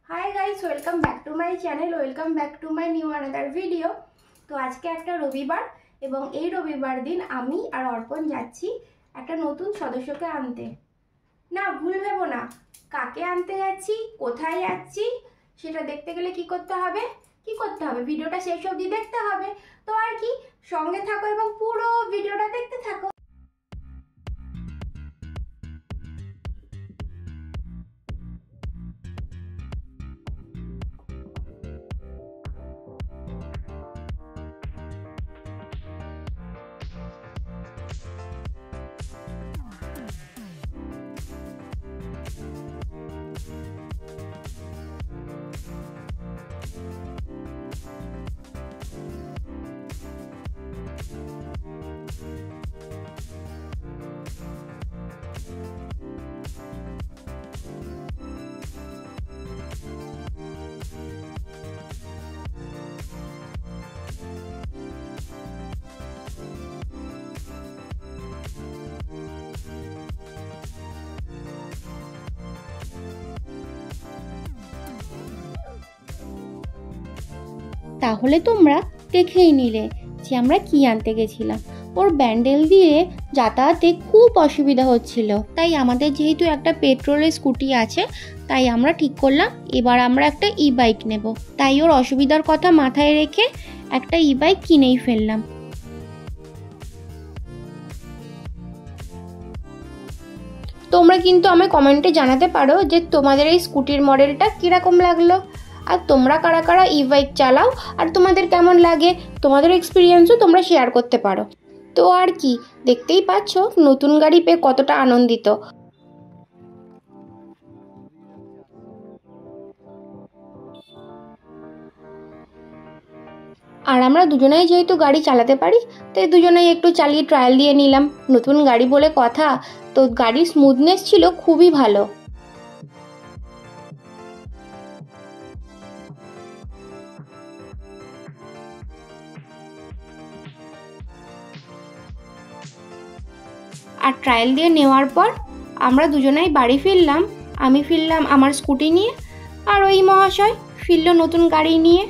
Hi guys, welcome back to my channel, welcome back to my new another video. তো আজকে একটা রবিবার এবং এই রবিবার দিন আমি আর অর্পণ যাচ্ছি একটা নতুন সদস্যকে আনতে। না, ভুল ভেবো না, কাকে আনতে যাচ্ছি, কোথায় যাচ্ছি সেটা দেখতে গেলে কি করতে হবে ভিডিওটা শেষ অবধি দেখতে হবে। তো আর কি, সঙ্গে থাকো এবং পুরো ভিডিওটা দেখতে থাকো। তাহলে তোমরা দেখেই নিলে যে আমরা কি আনতে গেছিলাম। ওর ব্যান্ডেল দিয়ে যাতায়াতে খুব অসুবিধা হচ্ছিল, তাই আমাদের যেহেতু একটা পেট্রোলের স্কুটি আছে তাই আমরা ঠিক করলাম এবার আমরা একটা ই বাইক নেব। তাই ওর অসুবিধার কথা মাথায় রেখে একটা ই বাইক কিনেই ফেললাম। তোমরা কিন্তু আমায় কমেন্টে জানাতে পারো যে তোমাদের এই স্কুটির মডেলটা কীরকম লাগলো, আর তোমরা কারা কারা ই বাইক চালাও আর তোমাদের কেমন লাগে, তোমাদের এক্সপিরিয়েন্সও তোমরা শেয়ার করতে পারো। তো আর কি, দেখতেই পাচ্ছ নতুন গাড়ি পেয়ে কতটা আনন্দিত। আর আমরা দুজনেই যেহেতু গাড়ি চালাতে পারি তাই দুজনেই একটু চালিয়ে ট্রায়াল দিয়ে নিলাম। নতুন গাড়ি বলে কথা, তো গাড়ির স্মুথনেস ছিল খুবই ভালো। আর ট্রায়াল দিয়ে নেওয়ার পর আমরা দুজনেই বাড়ি ফিরলাম। আমি ফিরলাম আমার স্কুটি নিয়ে, আর ওই মহাশয় ফিরল নতুন গাড়ি নিয়ে।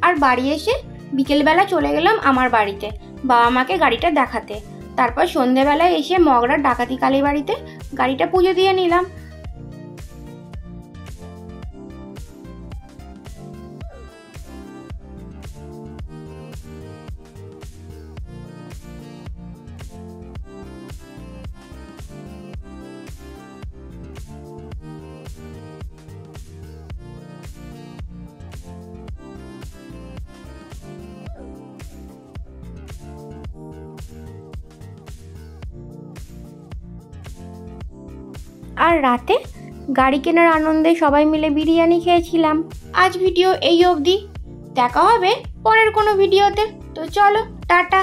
আর বাড়ি এসে বিকেলবেলা চলে গেলাম আমার বাড়িতে বাবা মাকে গাড়িটা দেখাতে। তারপর সন্ধেবেলায় এসে মগরার ডাকাতি কালী বাড়িতে গাড়িটা পুজো দিয়ে নিলাম। আর রাতে গাড়ি কেনার আনন্দে সবাই মিলে বিরিয়ানি খেয়েছিলাম। আজ ভিডিও এই অবধি, দেখা হবে পরের কোনো ভিডিওতে। তো চলো, টাটা।